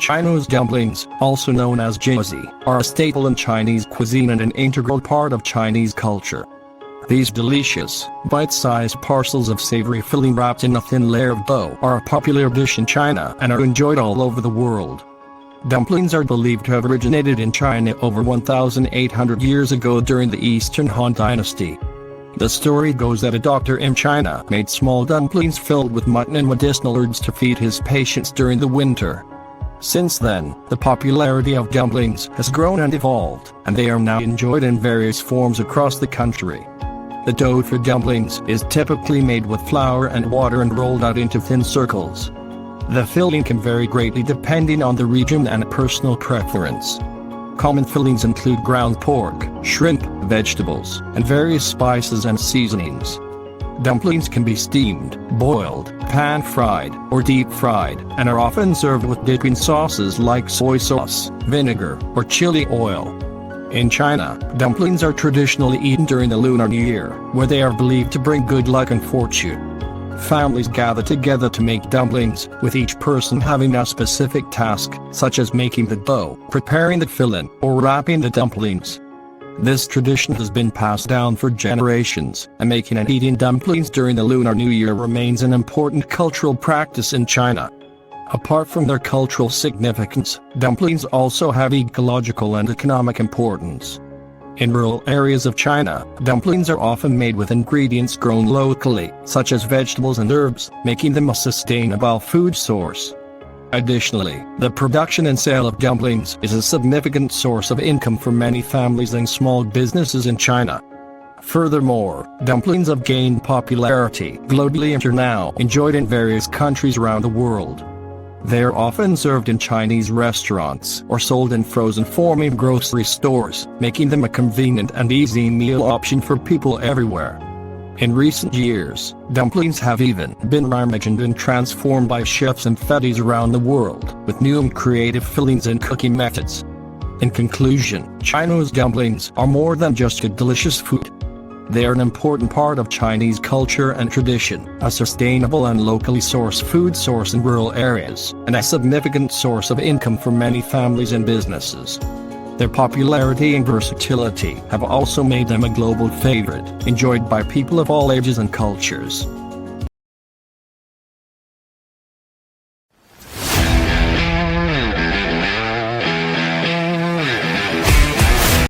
China's dumplings, also known as jiazi, are a staple in Chinese cuisine and an integral part of Chinese culture. These delicious, bite-sized parcels of savory filling wrapped in a thin layer of dough are a popular dish in China and are enjoyed all over the world. Dumplings are believed to have originated in China over 1,800 years ago during the Eastern Han Dynasty. The story goes that a doctor in China made small dumplings filled with mutton and medicinal herbs to feed his patients during the winter. Since then, the popularity of dumplings has grown and evolved, and they are now enjoyed in various forms across the country. The dough for dumplings is typically made with flour and water and rolled out into thin circles. The filling can vary greatly depending on the region and personal preference. Common fillings include ground pork, shrimp, vegetables, and various spices and seasonings. Dumplings can be steamed, boiled, pan-fried, or deep-fried, and are often served with dipping sauces like soy sauce, vinegar, or chili oil. In China, dumplings are traditionally eaten during the Lunar New Year, where they are believed to bring good luck and fortune. Families gather together to make dumplings, with each person having a specific task, such as making the dough, preparing the filling, or wrapping the dumplings. This tradition has been passed down for generations, and making and eating dumplings during the Lunar New Year remains an important cultural practice in China. Apart from their cultural significance, dumplings also have ecological and economic importance. In rural areas of China, dumplings are often made with ingredients grown locally, such as vegetables and herbs, making them a sustainable food source. Additionally, the production and sale of dumplings is a significant source of income for many families and small businesses in China. Furthermore, dumplings have gained popularity globally and are now enjoyed in various countries around the world. They are often served in Chinese restaurants or sold in frozen form in grocery stores, making them a convenient and easy meal option for people everywhere. In recent years, dumplings have even been reimagined and transformed by chefs and foodies around the world, with new and creative fillings and cooking methods. In conclusion, China's dumplings are more than just a delicious food. They are an important part of Chinese culture and tradition, a sustainable and locally sourced food source in rural areas, and a significant source of income for many families and businesses. Their popularity and versatility have also made them a global favorite, enjoyed by people of all ages and cultures.